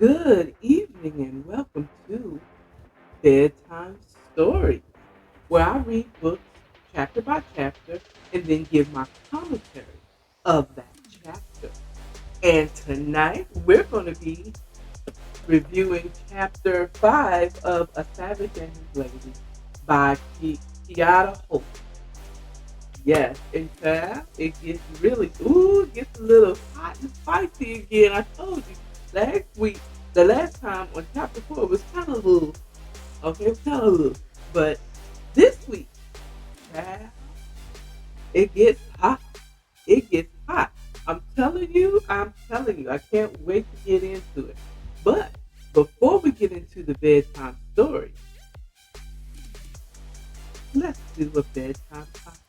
Good evening and welcome to Bedtime Stories, where I read books chapter by chapter and then give my commentary of that chapter. And tonight we're going to be reviewing chapter 5 of A Savage and His Lady by Kiara Hope. Yes, and child, it gets it gets a little hot and spicy again. I told you last week, the last time on chapter 4 was kind of little, okay, it was kind of little. But this week, child, it gets hot. It gets hot. I'm telling you, I can't wait to get into it. But before we get into the bedtime story, let's do a bedtime cocktail.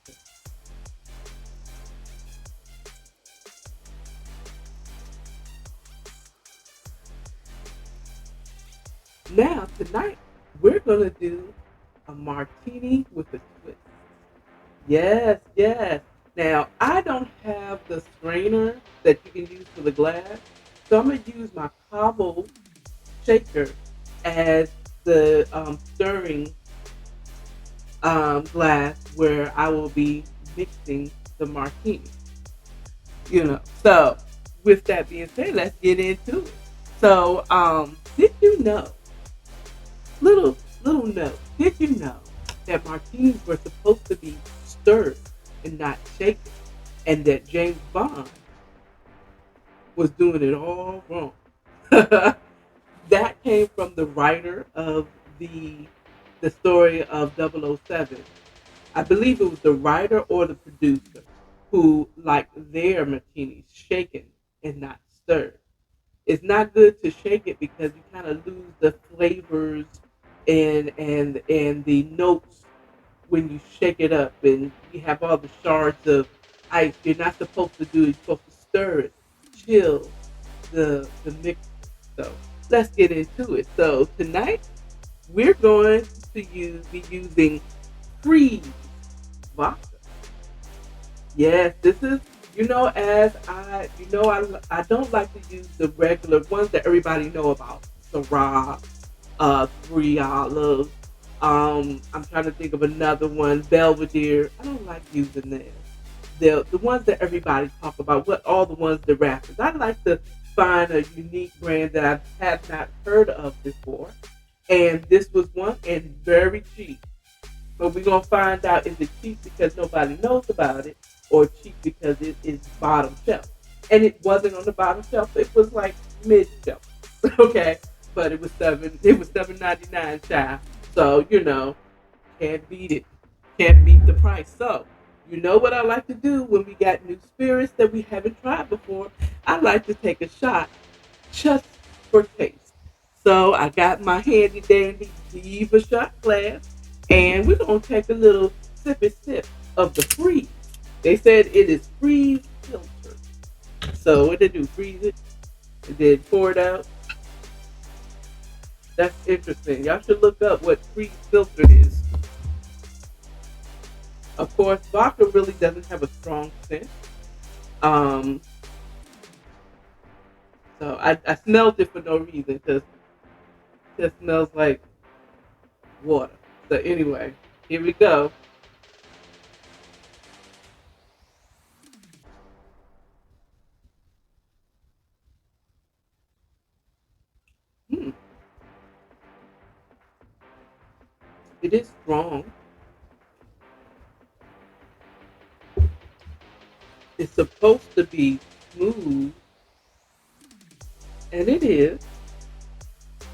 Now, tonight, we're going to do a martini with a twist. Yes, yes. Now, I don't have the strainer that you can use for the glass, so I'm going to use my Cabo shaker as the stirring glass where I will be mixing the martini. So with that being said, let's get into it. So, did you know little note. Did you know that martinis were supposed to be stirred and not shaken, and that James Bond was doing it all wrong? That came from the writer of the story of 007. I believe it was the writer or the producer who liked their martinis shaken and not stirred. It's not good to shake it because you kind of lose the flavors and the notes when you shake it up, and you have all the shards of ice. You're not supposed to do it. You're supposed to stir it, chill the mix. So let's get into it. So tonight we're going to be using freeze vodka. Yes, this is, as I don't like to use the regular ones that everybody know about. Syrah, Three Olives. I'm trying to think of another one, Belvedere. I don't like using them. The ones that everybody talk about, what all the ones the rappers. I like to find a unique brand that I have not heard of before. And this was one and very cheap. But we're gonna find out, is it cheap because nobody knows about it, or cheap because it is bottom shelf. And it wasn't on the bottom shelf; it was like mid shelf. Okay, but it was $7.99, child. So can't beat it, can't beat the price. So you know what I like to do when we got new spirits that we haven't tried before? I like to take a shot just for taste. So I got my handy dandy Diva shot glass, and we're gonna take a little sippy sip of the freeze. They said it is freeze filtered. So what they do? Freeze it and then pour it out. That's interesting. Y'all should look up what freeze filtered is. Of course, vodka really doesn't have a strong scent. Um, so I smelled it for no reason because it just smells like water. So anyway, here we go. Hmm, it is strong. It's supposed to be smooth, and it is,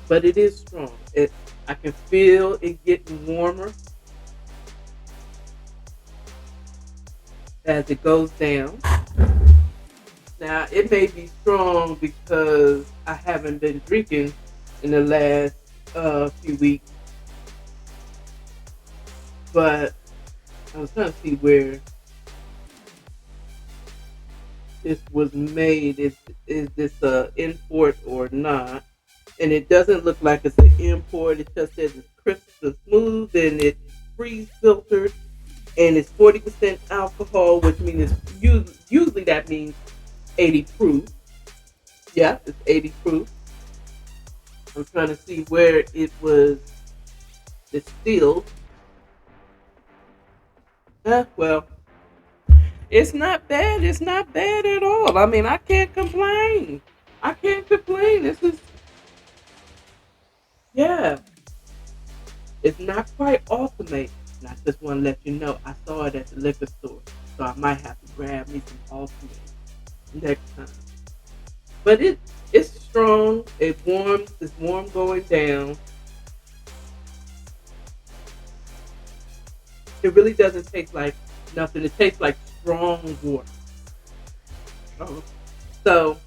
but it is strong. I can feel it getting warmer as it goes down. Now it may be strong because I haven't been drinking in the last few weeks, but I was trying to see where this was made. Is this a import or not? And it doesn't look like it's an import. It just says it's crisp and smooth, and it's freeze filtered, and it's 40% alcohol, which means usually that means 80 proof. Yeah, it's 80 proof. I'm trying to see where it was distilled. Well, it's not bad. It's not bad at all. I mean, I can't complain. I can't complain. This is, yeah, it's not quite ultimate. And I just want to let you know I saw it at the liquor store. So I might have to grab me some ultimate next time. But it's strong. It warms. It's warm going down. It really doesn't taste like nothing. It tastes like strong water. Oh. So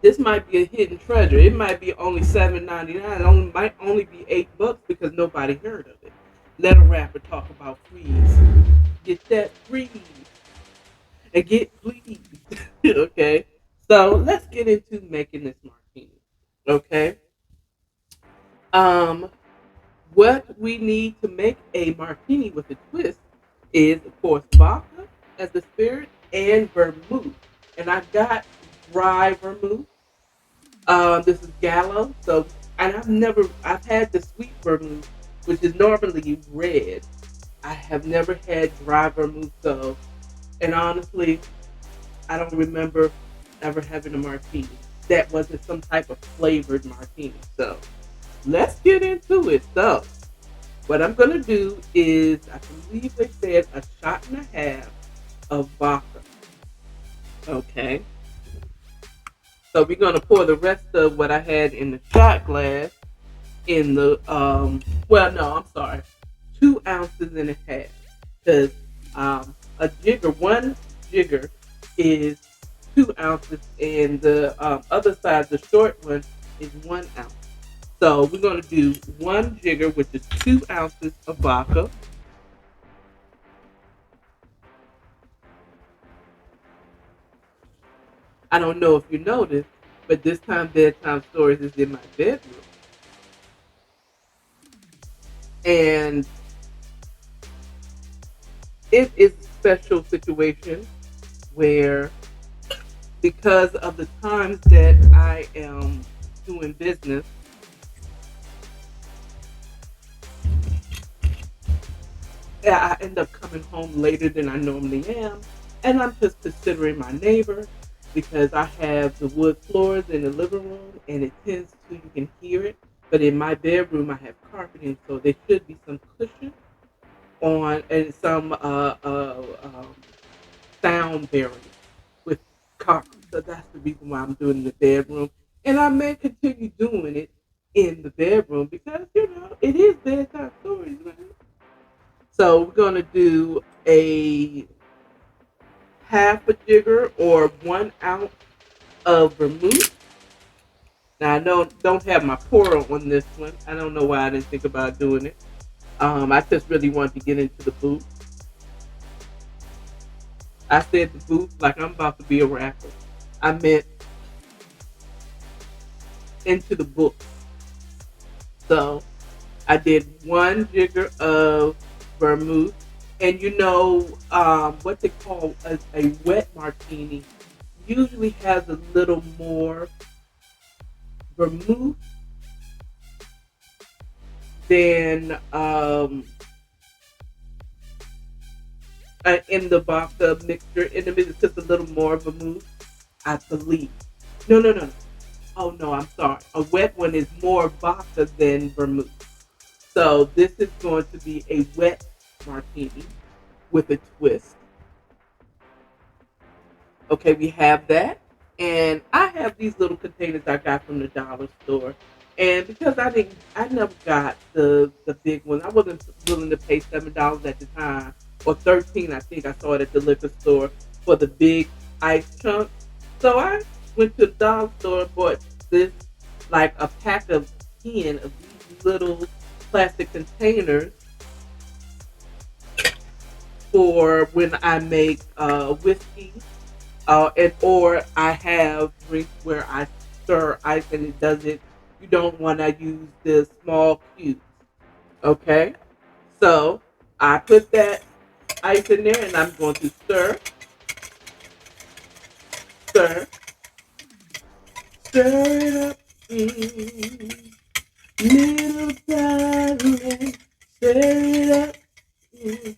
this might be a hidden treasure. It might be only $7.99. It might only be $8 because nobody heard of it. Let a rapper talk about freeze. Get that freeze and get please. Okay. So let's get into making this martini. Okay. Um, what we need to make a martini with a twist is, of course, vodka as the spirit and vermouth. And I got dry vermouth. This is Gallo. So, and I've had the sweet vermouth, which is normally red. I have never had dry vermouth. So, and honestly, I don't remember ever having a martini that wasn't some type of flavored martini. So, let's get into it. So, what I'm gonna do is, I believe they said a shot and a half of vodka. Okay. So we're gonna pour the rest of what I had in the shot glass in the well, no, I'm sorry, 2 ounces and a half, because a jigger, one jigger is 2 ounces, and the other side, the short one, is 1 ounce. So we're gonna do one jigger, which is 2 ounces of vodka. I don't know if you noticed, but this time bedtime stories is in my bedroom, and it is a special situation where, because of the times that I am doing business, I end up coming home later than I normally am. And I'm just considering my neighbor, because I have the wood floors in the living room and it tends to, you can hear it. But in my bedroom, I have carpeting, so there should be some cushion on and some sound barrier with carpet. So that's the reason why I'm doing it in the bedroom. And I may continue doing it in the bedroom because, it is bedtime stories, right? So we're going to do a half a jigger or 1 ounce of vermouth. Now I don't have my pour on this one. I don't know why I didn't think about doing it. I just really wanted to get into the booth. I said the booth like I'm about to be a rapper. I meant into the book. So I did one jigger of vermouth, and what they call a wet martini usually has a little more vermouth than in the vodka mixture. In the middle, just a little more vermouth, I believe. No, no, no, no. Oh no, I'm sorry. A wet one is more vodka than vermouth. So this is going to be a wet martini with a twist. Okay, we have that. And I have these little containers I got from the dollar store. And because I never got the big one. I wasn't willing to pay $7 at the time, or 13. I think I saw it at the liquor store for the big ice chunk. So I went to the dollar store and bought this, like a pack of 10 of these little plastic containers for when I make whiskey, and or I have drinks where I stir ice and it doesn't. You don't want to use the small cubes. Okay, so I put that ice in there and I'm going to stir, stir, stir it up, Mm, little darling, stir it up. Mm,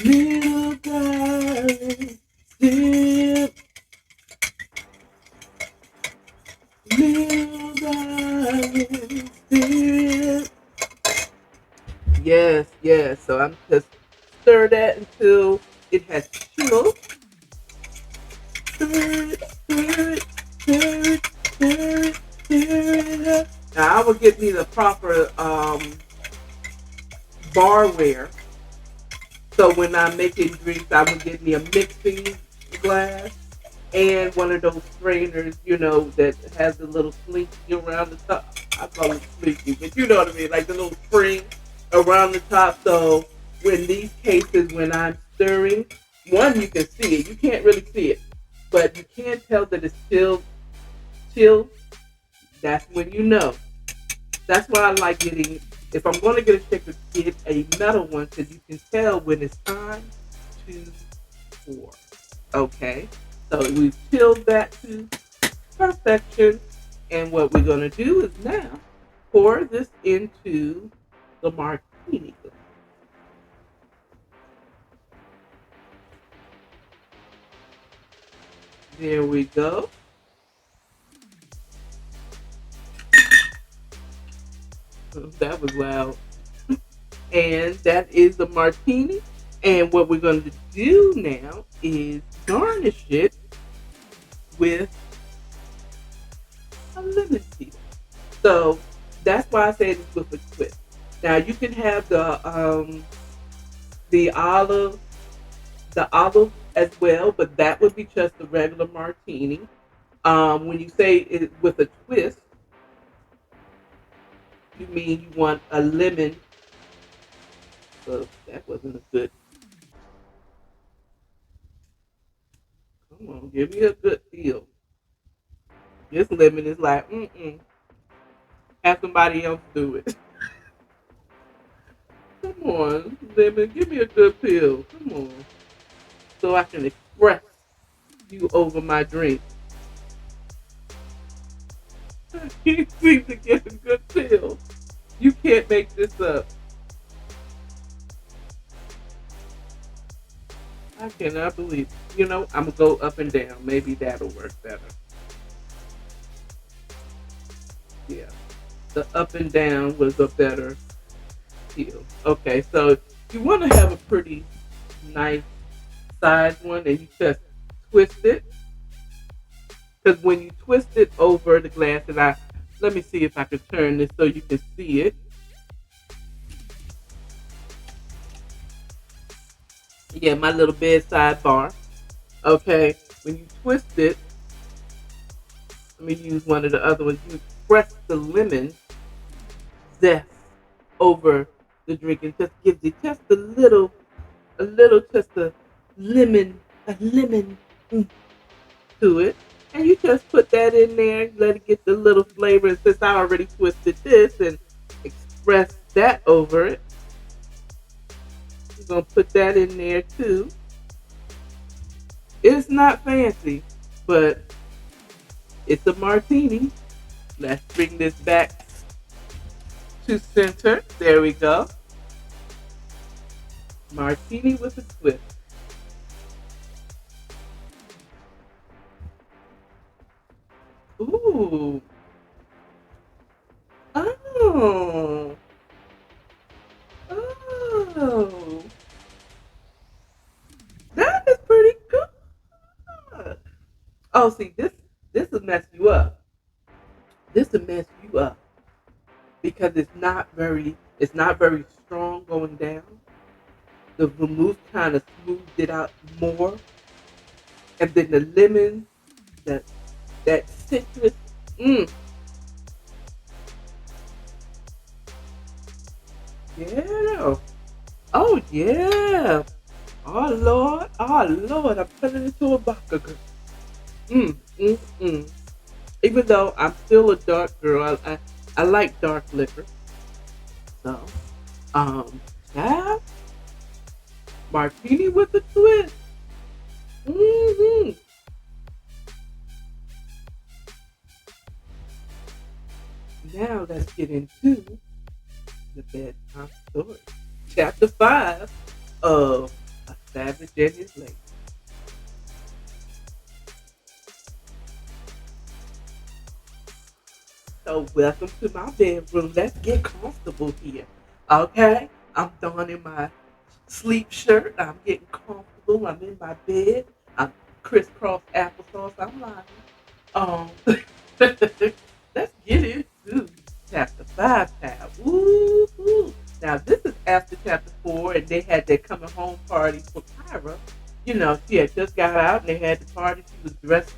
little darling, still, little darling, still. Yes, yes. So I'm just stir that until it has chilled. Stir it, stir it, stir it, stir it, stir it up. Now I will get me the proper barware. So when I'm making drinks, I would get me a mixing glass and one of those strainers, that has the little slinky around the top. I call it slinky, but you know what I mean, like the little spring around the top. So when these cases, when I'm stirring, one, you can see it. You can't really see it, but you can tell that it's still chill. That's when you know. That's why I like getting. If I'm going to get a shaker, get a metal one because you can tell when it's time to pour. Okay, so we've chilled that to perfection, and what we're going to do is now pour this into the martini glass. There we go. That was loud. And that is the martini. And what we're going to do now is garnish it with a lemon peel. So that's why I said it's with a twist. Now you can have the olive the olive as well, but that would be just a regular martini. When you say it with a twist, you mean you want a lemon. So that wasn't a good. Come on, give me a good feel. This lemon is like, have somebody else do it. Come on, lemon, give me a good feel. Come on, so I can express you over my drink. I can't seem to get a good feel. You can't make this up. I cannot believe. I'm gonna go up and down. Maybe that'll work better. Yeah, the up and down was a better feel. Okay, so you want to have a pretty nice size one, and you just twist it. Because when you twist it over the glass, and let me see if I can turn this so you can see it. Yeah, my little bedside bar. Okay, when you twist it, let me use one of the other ones. You press the lemon zest over the drink and just gives it just just a lemon to it. And you just put that in there, let it get the little flavor. And since I already twisted this and expressed that over it, you're going to put that in there too. It's not fancy, but it's a martini. Let's bring this back to center. There we go. Martini with a twist. Ooh. Oh. Oh. That is pretty good. Oh, see, this will mess you up. This will mess you up because it's not very strong going down. The vermouth kind of smoothed it out more, and then the lemon, that that citrus. Mm, yeah. Oh yeah. Oh Lord, I'm turning into a vodka girl. Mm, mm, mm. Even though I'm still a dark girl, I like dark liquor. So, um, yeah, martini with a twist. Hmm. let's get into the bedtime story. Chapter 5 of A Savage and His Lady. So, welcome to my bedroom. Let's get comfortable here. Okay? I'm donning my sleep shirt. I'm getting comfortable. I'm in my bed. I'm crisscross applesauce. I'm lying. Um, let's get into chapter 5 tab. Ooh, ooh. Now, this is after chapter 4, and they had their coming home party for Kyra. You know, she had just got out, and they had the party. She was dressed.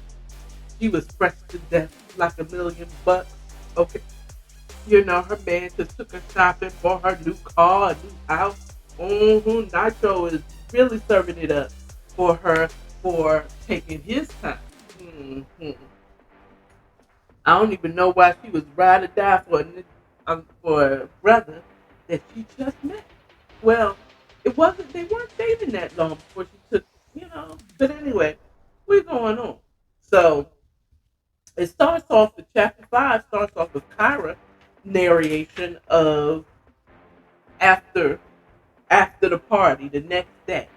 She was fresh to death like $1,000,000. Okay. You know, her man just took her shopping, bought her new car, a new house. Nitro is really serving it up for her for taking his time. hmm I don't even know why she was ride or die for a brother that she just met. Well, it wasn't. They weren't dating that long before she took. But anyway, we're going on. So it starts off. The chapter 5 starts off with Kyra narration of after after the party the next day.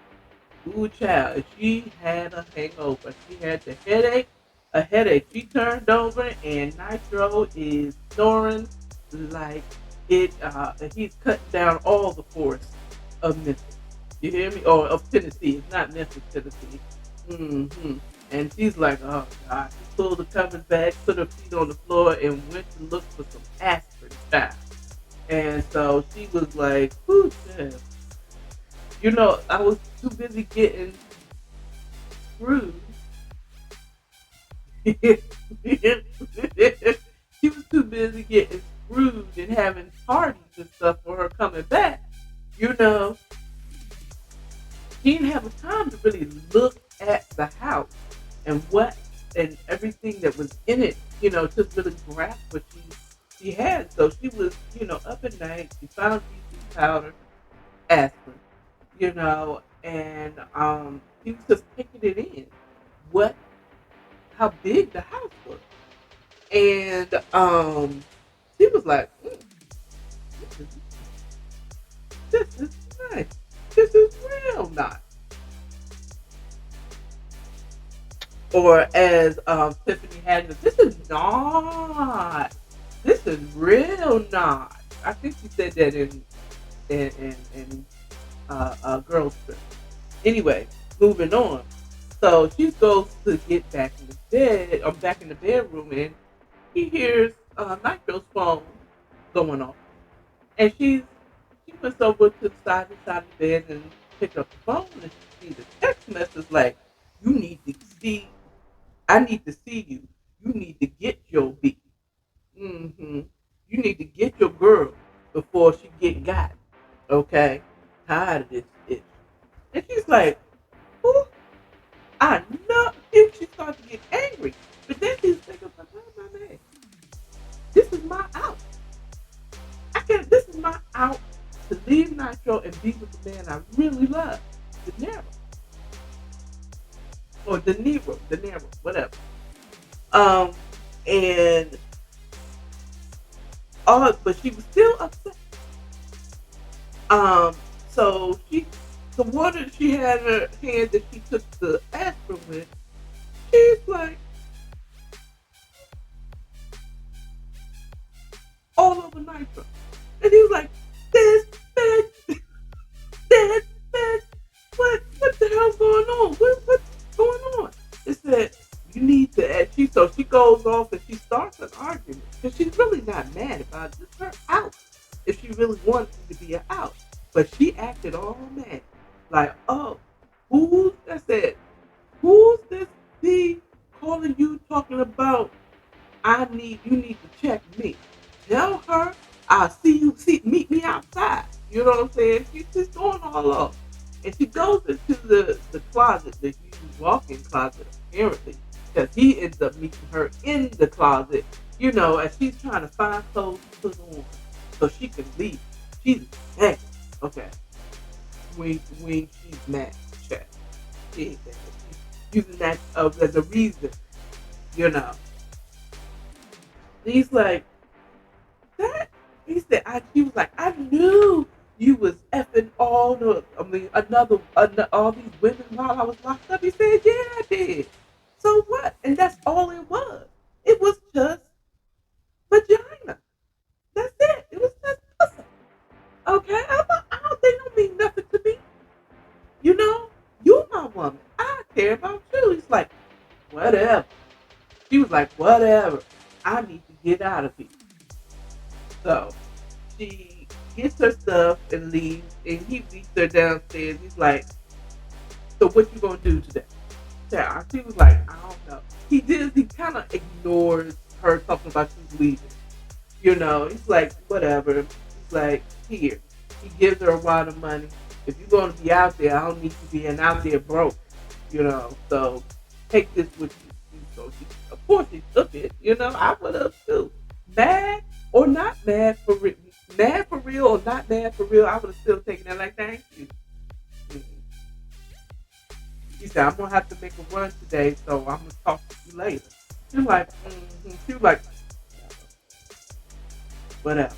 Ooh, child, she had a hangover. She had the headache, a headache. She turned over, and Nitro is snoring like it. He's cutting down all the force of Memphis. You hear me? Or of Tennessee. It's not Memphis, Tennessee. hmm And she's like, oh God. She pulled the covers back, put her feet on the floor, and went to look for some aspirin, child. And so she was like, whoo, child. I was too busy getting screwed. She was too busy getting screwed and having parties and stuff for her coming back. You know, she didn't have a time to really look at the house and what and everything that was in it, to really grasp what she had. So she was, up at night. She found DC powder, aspirin, and he was just taking it in. What, how big the house was, and she was like, this is, this is nice. This is real nice. Or as Tiffany had, this is not. This is real nice. I think she said that in Girls Trip. Anyway, moving on. So she goes to get back in the bed, or back in the bedroom, and he hears Nitro's phone going off. And she puts over to the side of the bed and pick up the phone, and she sees a text message like, "You need to see. I need to see you. You need to get your beat. hmm You need to get your girl before she get got. Okay, tired of this bitch." And she's like, "Who?" I know. If she starts to get angry, but then she's thinking, "My man, this is my out. I can. This is my out to leave Nitro and be with the man I really love, De Niro or De Niro, whatever." Um, and but she was still upset. Um, so the water she had in her hand that she took the aspirin with, she's like all over Nitro, and he was like, "This bitch, this bitch, what the hell's going on? What's going on?" It said, "You need to." And she goes off and she starts an argument because she's really not mad about it. It's her out if she really wants it to be an out. But she acted all mad, like, "Oh, who's that said? Who's this B calling you talking about? You need to check me. Tell her I'll see you. Meet me outside." You know what I'm saying? She's just going all off, and she goes into the closet, the huge walk-in closet, apparently, because he ends up meeting her in the closet. As she's trying to find clothes to put on so she can leave. She's mad. Okay, when she's mad, check. She ain't mad. She's using that as a reason. He's like, "Dang, He said, she was like, I knew you was effing all these women while I was locked up. He said, yeah, I did. So what? And that's all it was. It was just vagina. That's it. It was just pussy. Okay? I don't think don't mean nothing to me. You know, you my woman. I care about you. He's like, whatever. She was like, whatever. I need to get out of here. So she gets her stuff and leaves, and he meets her downstairs. He's like, so what you gonna do today? Yeah, she was like, I don't know. He kind of ignores her talking about she's leaving. You know, he's like, whatever. He's like, here. He gives her a wad of money. If you're going to be out there, I don't need you being out there broke. You know, so take this with you. So of course, she took it. You know, I would have too. Mad or not mad for real. Mad for real or not mad for real, I would have still taken it like, thank you. Mm-hmm. He said, I'm going to have to make a run today, so I'm going to talk to you later. She was like, mm-hmm. She was like, whatever.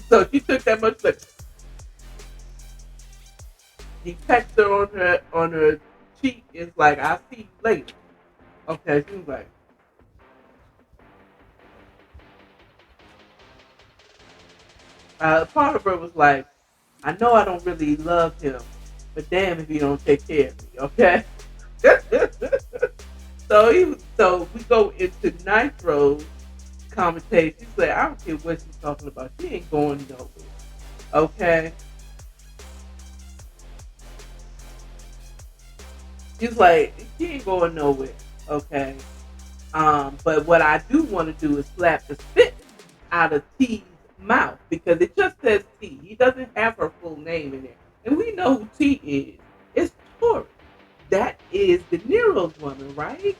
So she took that much liquor. He texted her on her cheek. It's like, I'll see you later. Okay, she was like, part of her was like, I know I don't really love him, but damn if he don't take care of me, okay? So we go into Nitro's conversation. She said, I don't care what she's talking about. She ain't going nowhere. Okay? He's like, she ain't going nowhere. Okay? But what I do want to do is slap the spit out of T's mouth because it just says T. He doesn't have her full name in there. And we know who T is. It's Tori. That is De Niro's woman, right?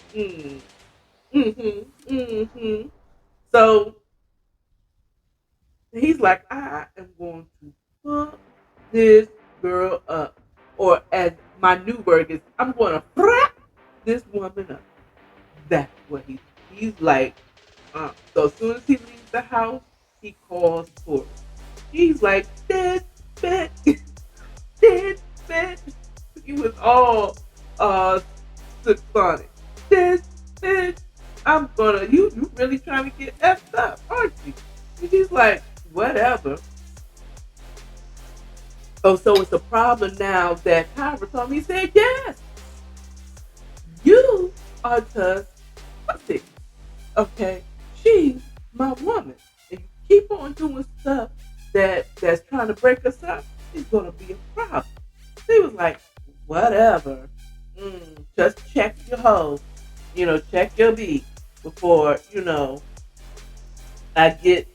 Mm-hmm. So he's like, I am going to fuck this girl up. Or as my new word is, I'm going to frap this woman up. That's what he's like. So as soon as he leaves the house, he calls Tori. He's like, this bitch, this bitch. He was all sonic. This bitch, I'm gonna, you really trying to get effed up, aren't you? And she's like, whatever. Oh, so it's a problem now that Kyra told me. He said, yes, you are just pussy. Okay, she's my woman. If you keep on doing stuff that's trying to break us up, it's gonna be a problem. He was like, whatever. Just check your hoe. Check your beat before, I get,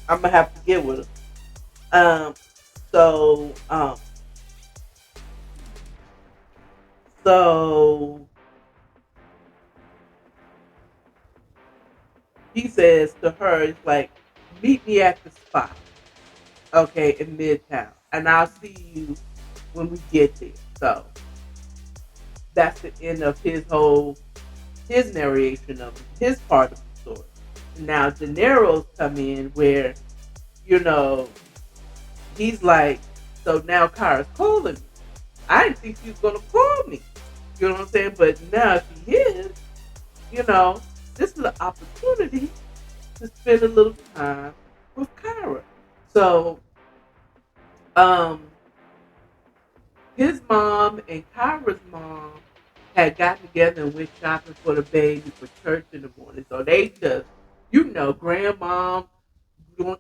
I'm gonna have to get with her. So, so he says to her, it's like, meet me at the spot, okay, in Midtown, and I'll see you when we get there. So that's the end of his narration of his part of the story. Now De Niro's come in where, you know, he's like, so now Kara's calling me. I didn't think she was gonna call me. You know what I'm saying? But now she is, you know, this is an opportunity to spend a little time with Kara. So um his mom and Kyra's mom had gotten together and went shopping for the baby for church in the morning. So they just, grandma and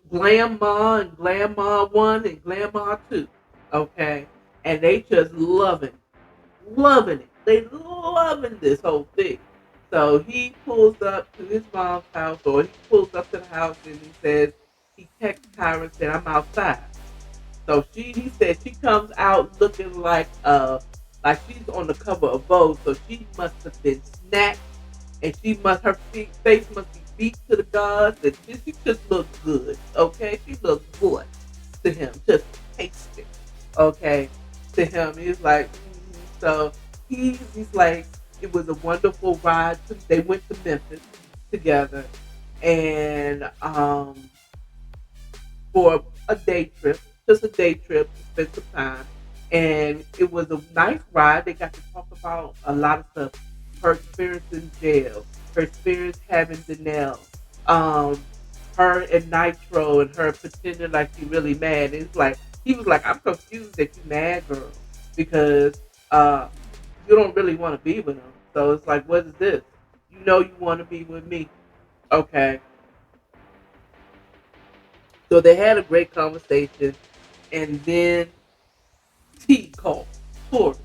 grandma one and grandma two. Okay. And they just loving it. They loving this whole thing. So he pulls up to his mom's house, or he pulls up to the house and he says, he texts Kyra and said, I'm outside. So he said she comes out looking like she's on the cover of Vogue. So she must have been snatched, and her face must be beat to the gods, and she just looked good. Okay, she looked good to him, just tasty. Okay, to him, he's like, so he's like, it was a wonderful ride. They went to Memphis together, and for a day trip, just a day trip to spend some time. And it was a nice ride. They got to talk about a lot of stuff. Her experience in jail, her experience having Danelle, um, her and Nitro and her pretending like she really mad. It's like he was like, I'm confused that you mad, girl, because uh, you don't really want to be with him. So it's like, what is this? You know you want to be with me. Okay. So they had a great conversation, and then T called. Tori.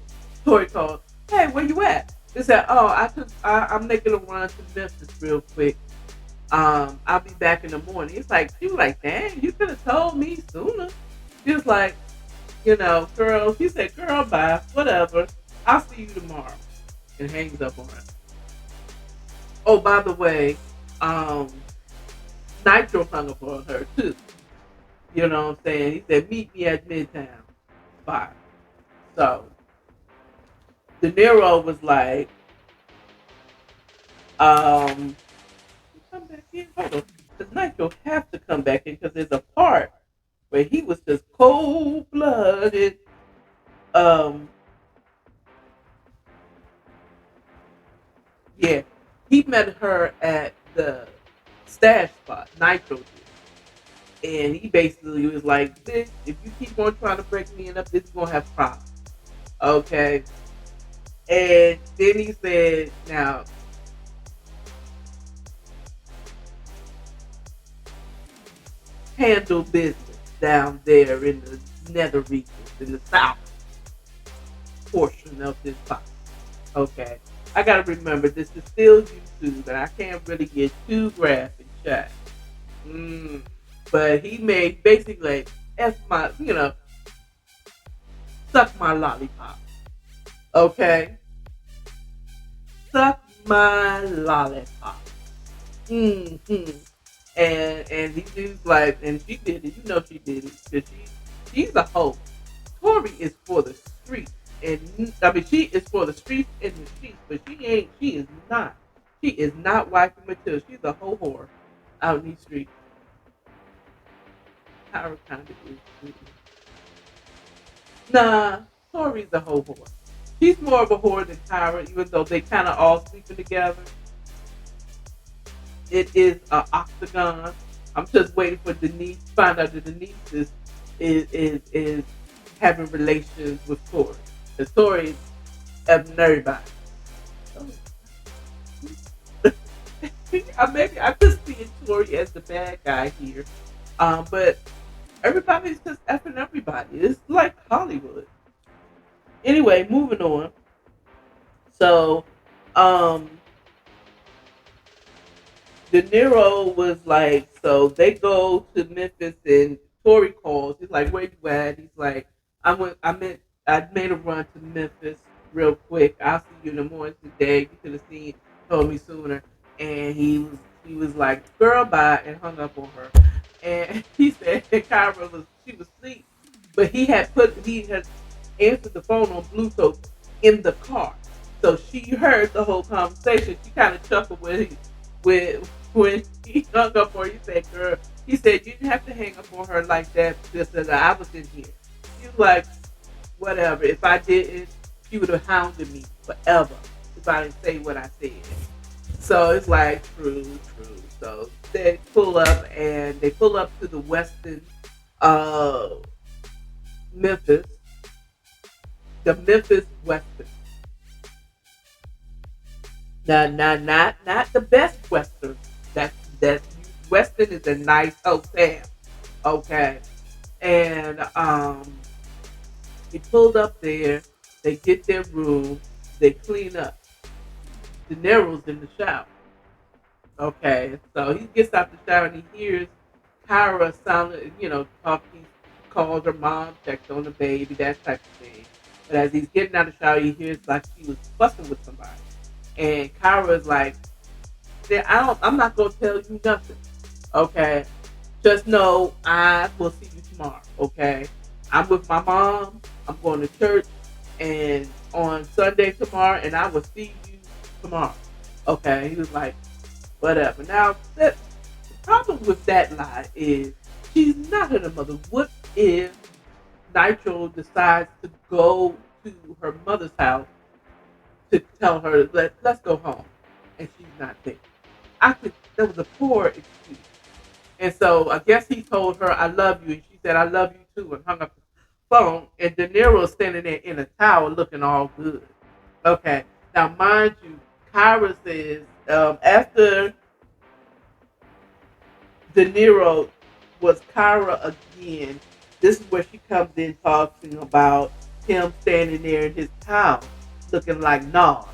Tori called. Hey, where you at? They said, oh, I'm making a run to Memphis real quick. I'll be back in the morning. It's like she was like, dang, you could have told me sooner. She was like, girl. He said, girl, bye, whatever. I'll see you tomorrow, and hangs up on her. Oh, by the way, um, Nitro hung up on her too. You know what I'm saying? He said, meet me at Midtown. Bye. So De Niro was like, um, come back in. Hold on. Because Nitro have to come back in because there's a part where he was just cold blooded. Um, yeah. He met her at the stash spot, Nitro did. And he basically was like, this, if you keep on trying to break me up, this is gonna have problems. Okay. And then he said, now handle business down there in the nether regions, in the south portion of this box. Okay. I gotta remember this is still YouTube and I can't really get too graphic chat. But he made basically like F my, suck my lollipop. Okay? Suck my lollipop. Mm-hmm. And he was like, and she did it. You know she did it. Cause she's a hoe. Tori is for the streets, and I mean she is for the streets and the streets, but she ain't. She is not. She is not wifey Matilda. She's a hoe whore out in these streets. Kyra kind of is. Nah, Tori's a hoe whore. She's more of a whore than Kyra, even though they kind of all sleeping together. It is a octagon. I'm just waiting for Denise to find out that Denise is having relations with Tori. The Tori is having everybody. Maybe I could see Tori as the bad guy here. But everybody's just effing everybody. It's like Hollywood. Anyway, moving on. So, um, De Niro was like, so they go to Memphis and Tori calls. He's like, where you at? He's like, I made a run to Memphis real quick. I'll see you in the morning today. You could have told me sooner. And he was like, girl, bye, and hung up on her. And he said she was asleep, but he had answered the phone on Bluetooth in the car. So she heard the whole conversation. She kind of chuckled with when he hung up on her. He said, girl, he said, you didn't have to hang up on her like that just as I was in here. She was like, whatever. If I didn't, she would have hounded me forever if I didn't say what I said. So it's like, true. So they pull up to the western Memphis, the Memphis Western. Not the best Western. That Western is a nice hotel. Okay. And he pulled up there, they get their room, they clean up. De Niro's in the shower. Okay. So he gets out the shower and he hears Kyra sound, talking, calls her mom, checks on the baby, that type of thing. But as he's getting out of the shower, he hears like she was fussing with somebody. And Kyra is like, I'm not gonna tell you nothing. Okay. Just know I will see you tomorrow. Okay. I'm with my mom. I'm going to church and on Sunday tomorrow, and I will see you tomorrow. Okay. He was like, whatever. Now the problem with that lie is She's not her mother. What if Nitro decides to go to her mother's house to tell her, let's go home, and she's not there? I could. That was a poor excuse. And so I guess he told her, I love you. And she said, I love you too, and hung up the phone. And De Niro's standing there in a towel looking all good. Okay. Now, mind you, Kyra says, after De Niro was Kyra again, this is where she comes in talking about him standing there in his towel looking like Nas.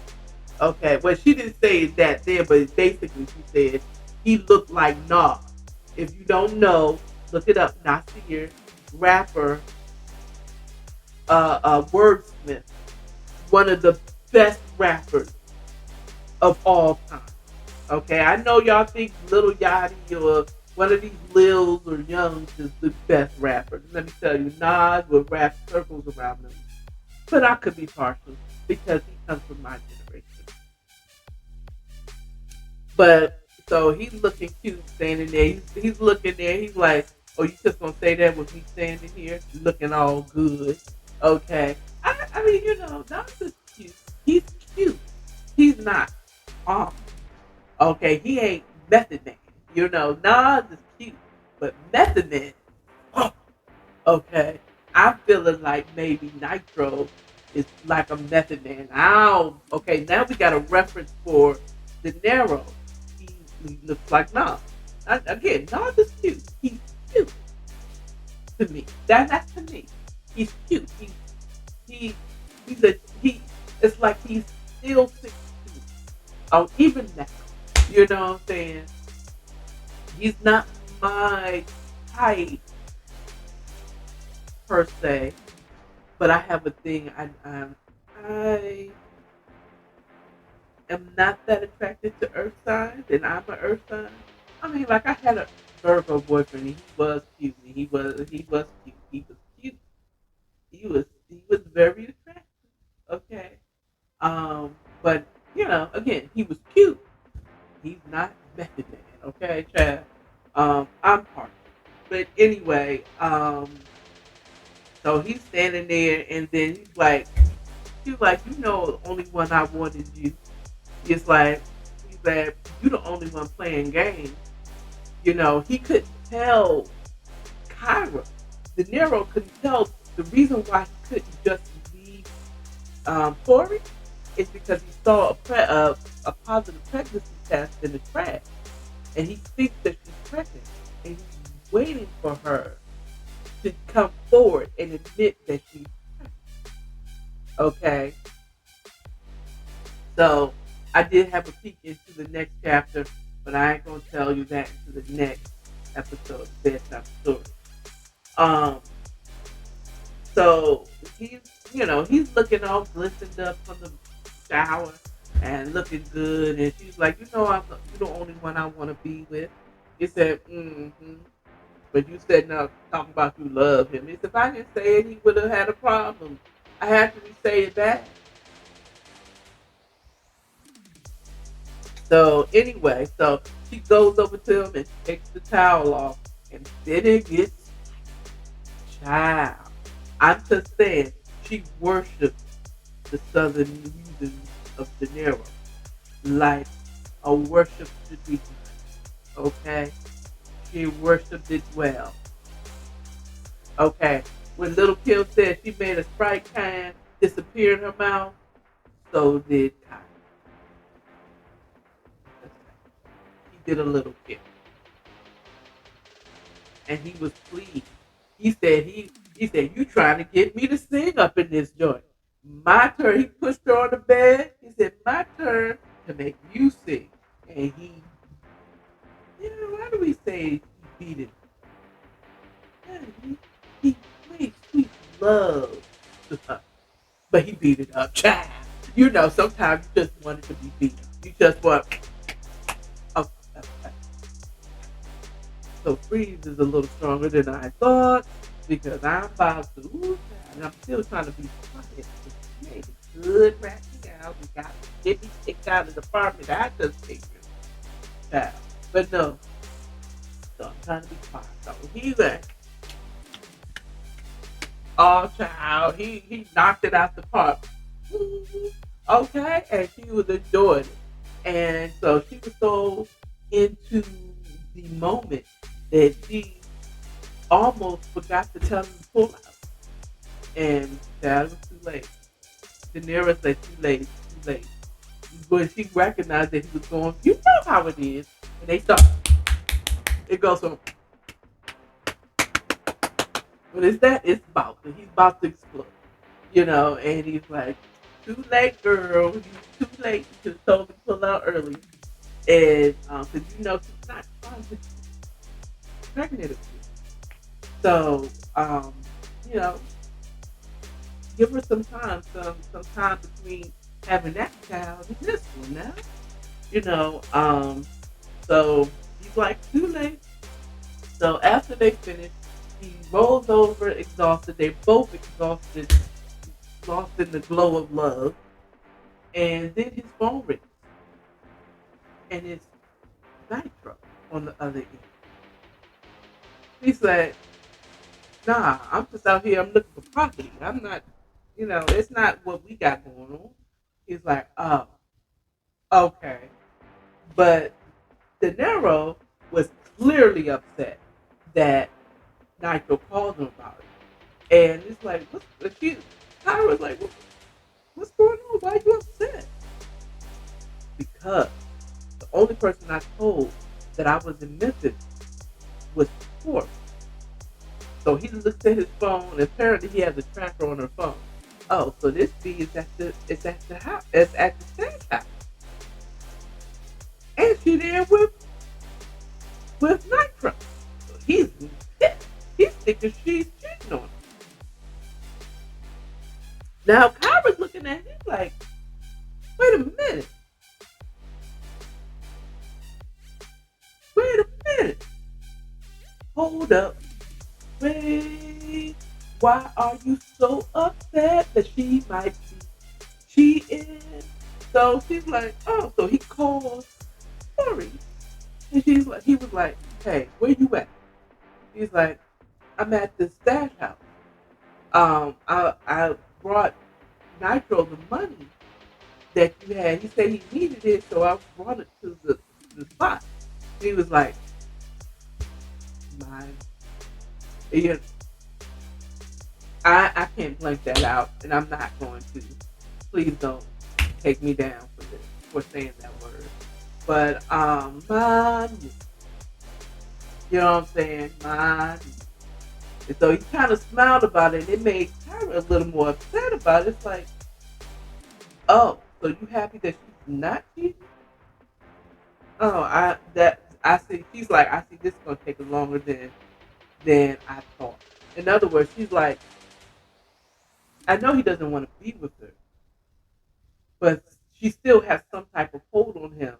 Okay, well, she didn't say that there, but basically she said he looked like Nas. If you don't know, look it up. Nasir, rapper, wordsmith, one of the best rappers of all time. Okay, I know y'all think Little Yachty or one of these Lils or Youngs is the best rapper. Let me tell you, Nas will wrap circles around them. But I could be partial because he comes from my generation. But so he's looking cute standing there. He's looking there. He's like, "Oh, you just gonna say that with me standing here, looking all good?" Okay. I mean, Nas is cute. He's cute. He's not awful. Okay, he ain't Method Man. Nas is cute, but Method Man. Oh, okay, I'm feeling like maybe Nitro is like a Method Man. Okay, now we got a reference for De Niro. He looks like Nas. Again, Nas is cute. He's cute to me. That's to me. He's cute. He he's a he. It's like he's still 16. Oh, even now. You know what I'm saying? He's not my type per se, but I have a thing. I am not that attracted to earth signs, and I'm an earth sign. I mean, like I had a Virgo boyfriend. And he was cute. And he was cute. He was cute. He was very attractive. Okay. But again, he was cute. He's not Method Man. Okay, Chad. I'm partial. But anyway, so he's standing there, and then he's like, only one I wanted you. He's like, you the only one playing games. He couldn't tell Kyra. De Niro couldn't tell the reason why he couldn't just leave Tori is because he saw a positive pregnancy test in the trash, and he thinks that she's pregnant, and he's waiting for her to come forward and admit that she's pregnant. Okay, so I did have a peek into the next chapter, but I ain't gonna tell you that into the next episode of Bedtime Story. Um, so he's looking all glistened up from the shower and looking good, and she's like, you're the only one I want to be with. He said, but you said no, talking about you love him. He said, if I didn't say it, he would have had a problem. I had to say it back. So anyway, so she goes over to him and takes the towel off, and then it gets child. I'm just saying, she worshipped the southern musings of De Niro like a worship should be done. Okay? She worshipped it well. Okay. When Little Kim said she made a Sprite can disappear in her mouth, so did Kai. He did a little Kim. And he was pleased. He said, you trying to get me to sing up in this joint. My turn. He pushed her on the bed. He said, my turn to make you sing. And why do we say he beat it? He played sweet love to her. But he beat it up. Child. Sometimes you just want it to be beat. You just want, oh, so freeze is a little stronger than I thought because I'm about to, and I'm still trying to be quiet. We made a good ratchet out. We got to get me kicked out of the apartment. I just figured. But no. so I'm trying to be quiet. So he like, oh child, he knocked it out the park. Okay, and she was enjoying it. And so she was so into the moment that she almost forgot to tell him to pull out. And that was too late. The nearest said too late, too late. But she recognized that he was going, you know how it is. And they start, it goes from, what is that? It's about, he's about to explode. And he's like, too late, girl. He's too late. You should have told me to pull out early. And, because she's not trying to pregnant with you. So, you know, give her some time, some time between having that child and this one now. You know, um, so he's like, too late. So after they finish, he rolls over exhausted. They're both exhausted, lost in the glow of love. And then his phone rings. And it's Nitro on the other end. He's like, nah, I'm just out here. I'm looking for property. I'm not, it's not what we got going on. He's like, oh, okay. But De Niro was clearly upset that Nitro called him about it. And it's like, Tyra's like, what's going on? Why are you upset? Because the only person I told that I was in Memphis was Tori. So he looks at his phone, and apparently he has a tracker on her phone. Oh, so this bee is at the house. It's at the stash house. And she there with Nitro. So he's pissed. He's thinking she's cheating on him. Now Kyra's looking at him like, wait a minute. Wait a minute. Hold up. Wait. Why are you so upset that she might be cheating? So she's like, oh, so he calls Tori. And he was like, hey, where you at? He's like, I'm at the stash house. I brought Nitro the money that you had. He said he needed it, so I brought it to the spot. He was like, my, you know, I can't blank that out, and I'm not going to. Please don't take me down for saying that word. But money, you know what I'm saying, money. And so he kind of smiled about it, and it made Tyra a little more upset about it. It's like, oh, so you happy that she's not cheating? Oh, I see. She's like, I see this is gonna take longer than I thought. In other words, she's like, I know he doesn't want to be with her, but she still has some type of hold on him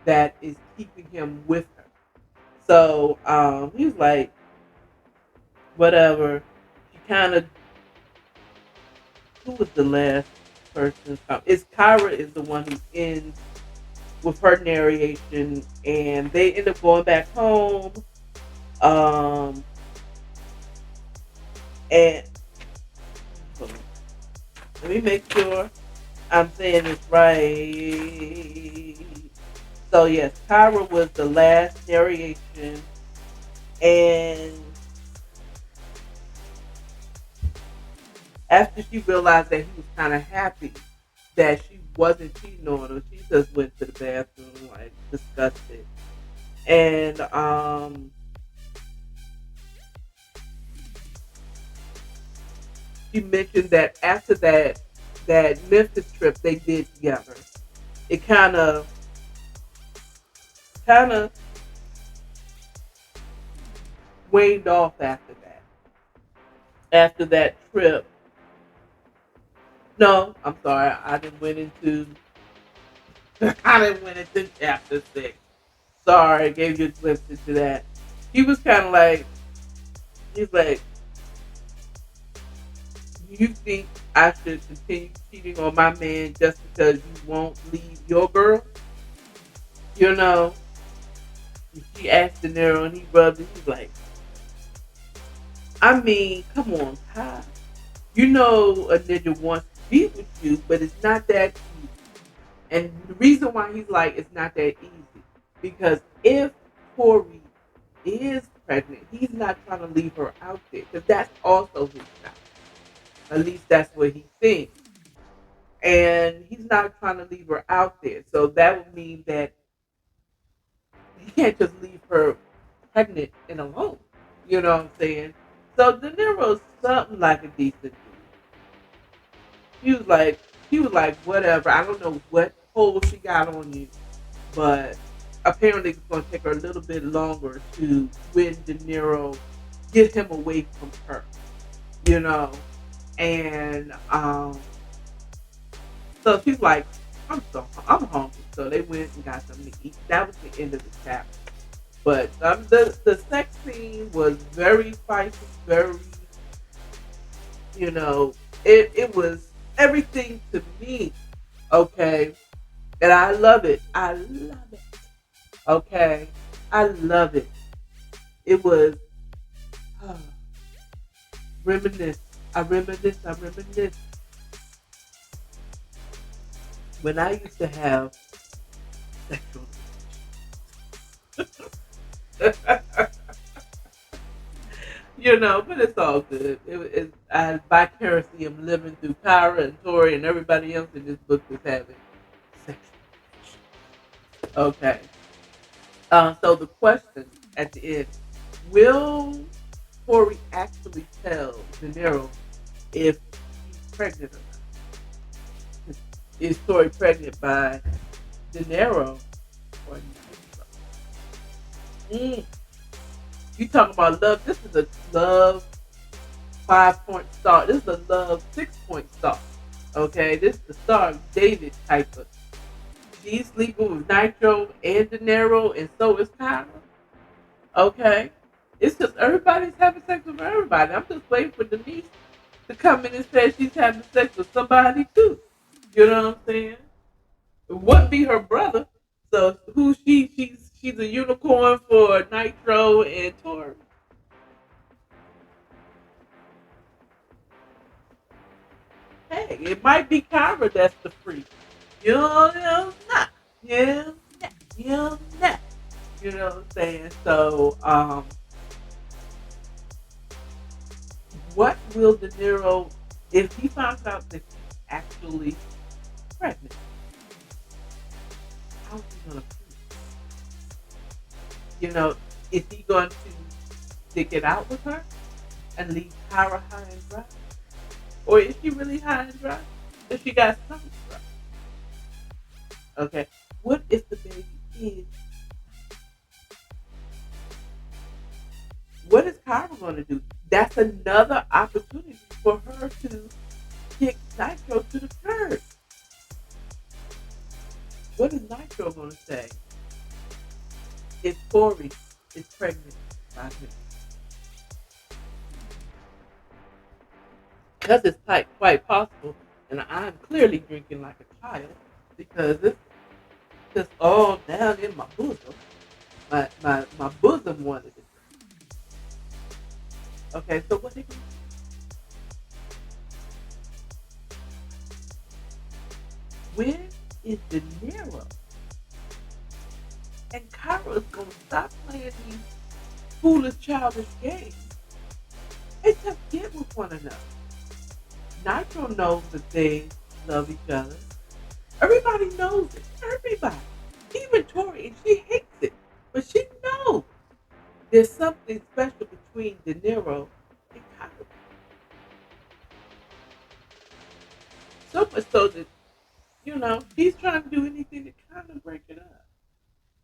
that is keeping him with her. So he's like, whatever. She kind of, who was the last person? It's Kyra is the one who ends with her narration, and they end up going back home. And let me make sure I'm saying this right. So yes, Kyra was the last narration, and after she realized that he was kind of happy that she wasn't cheating on her, she just went to the bathroom like disgusted, and she mentioned that after that Memphis trip they did together, it kind of waned off after that. After that trip, no, I'm sorry, I didn't went into I didn't went into chapter 6. Sorry, I gave you a glimpse into that. He was kind of like, he's like, do you think I should continue cheating on my man just because you won't leave your girl? You know? She asked De Niro, and he rubbed it. He's like, I mean, come on, Kai. You know a nigga wants to be with you, but it's not that easy. And the reason why he's like, it's not that easy, because if Tori is pregnant, he's not trying to leave her out there, because that's also his child. At least that's what he thinks. And he's not trying to leave her out there. So that would mean that he can't just leave her pregnant and alone. You know what I'm saying? So De Niro's something like a decent dude. He was like, whatever. I don't know what hole she got on you, but apparently it's going to take her a little bit longer to win De Niro, get him away from her, you know. And so she's like, I'm hungry. So they went and got something to eat. That was the end of the chapter. But the sex scene was very feisty, very, you know, it was everything to me. Okay, and I love it. I love it. Okay, I love it. It was uh, reminisce. I reminisce. I reminisce when I used to have sexual. You know, but it's all good. I vicariously am living through Kyra and Tori and everybody else in this book that's having sex. Okay. So the question at the end: will Tori actually tell De Niro if she's pregnant or not? Is Tori pregnant by De Niro or not? You talking about love? This is a love 5-point star. This is a love 6-point star. Okay, this is the Star of David type of. She's sleeping with Nitro and De Niro, and so is Kyra. Okay, it's just everybody's having sex with everybody. I'm just waiting for Denise to come in and say she's having sex with somebody too. You know what I'm saying? It wouldn't be her brother. So who she's a unicorn for Nitro and Tori. Hey, it might be Kyra that's the freak. You know not. You know not. You know not. You know what I'm saying? So, what will De Niro, if he finds out that she's actually pregnant, how's he gonna feel? You know, is he going to stick it out with her and leave Kyra high and dry? Or is she really high and dry? If she got something dry. Okay. What if the baby is? What is Kyra going to do? That's another opportunity for her to kick Nitro to the curb. What is Nitro going to say if Tori is pregnant by him? Because it's quite possible, and I'm clearly drinking like a child because it's just all down in my bosom. My bosom wanted it. Okay, so what did he when is De Niro and Kyra's gonna stop playing these foolish childish games and just get with one another? Nitro knows that they love each other. Everybody knows it. Everybody. Even Tori, and she hates it. But she knows there's something special between De Niro and Kyra. So much so that, he's trying to do anything to kind of break it up.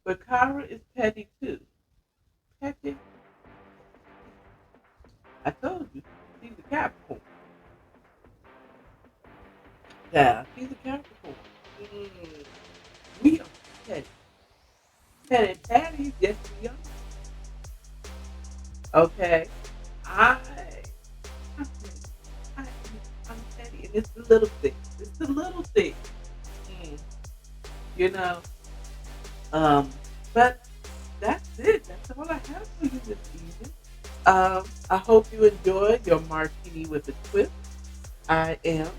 But Kyra is petty too. Petty. I told you, she's a Capricorn. Yeah, she's a Capricorn. Mm, we are petty. Petty patties, yes we are. Okay. I, I'm petty. I, I'm petty, and it's the little things. It's the little things. Mm, you know. Um, but that's it. That's all I have for you this evening. I hope you enjoyed your martini with a twist. I am.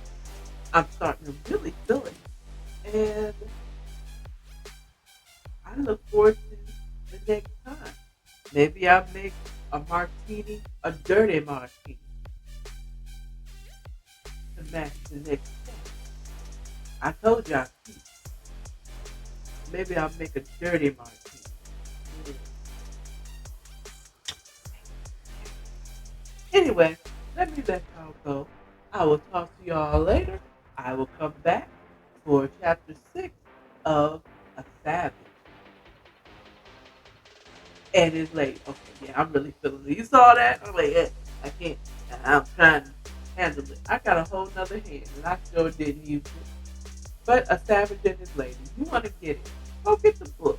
I'm starting to really feel it. And I look forward to the next time. Maybe I'll make a martini, a dirty martini, to match the next day. I told you maybe I'll make a dirty martini. Mm. Anyway, let y'all go. I will talk to y'all later. I will come back for chapter 6 of A Savage. And it's late. Okay, yeah, I'm really feeling it. You saw that? I'm like, I can't. I'm trying to handle it. I got a whole nother hand, and I sure didn't use it. But A Savage and His Lady, you want to get it? Go get the book.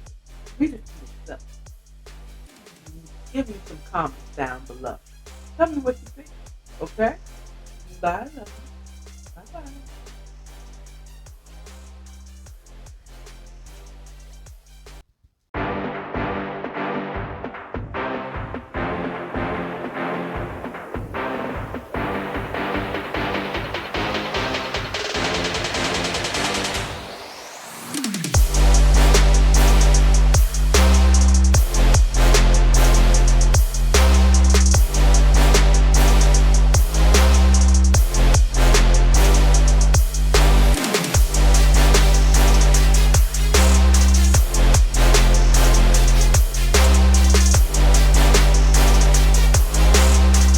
Read it to yourself. Give me some comments down below. Tell me what you think. Okay? Bye. Love.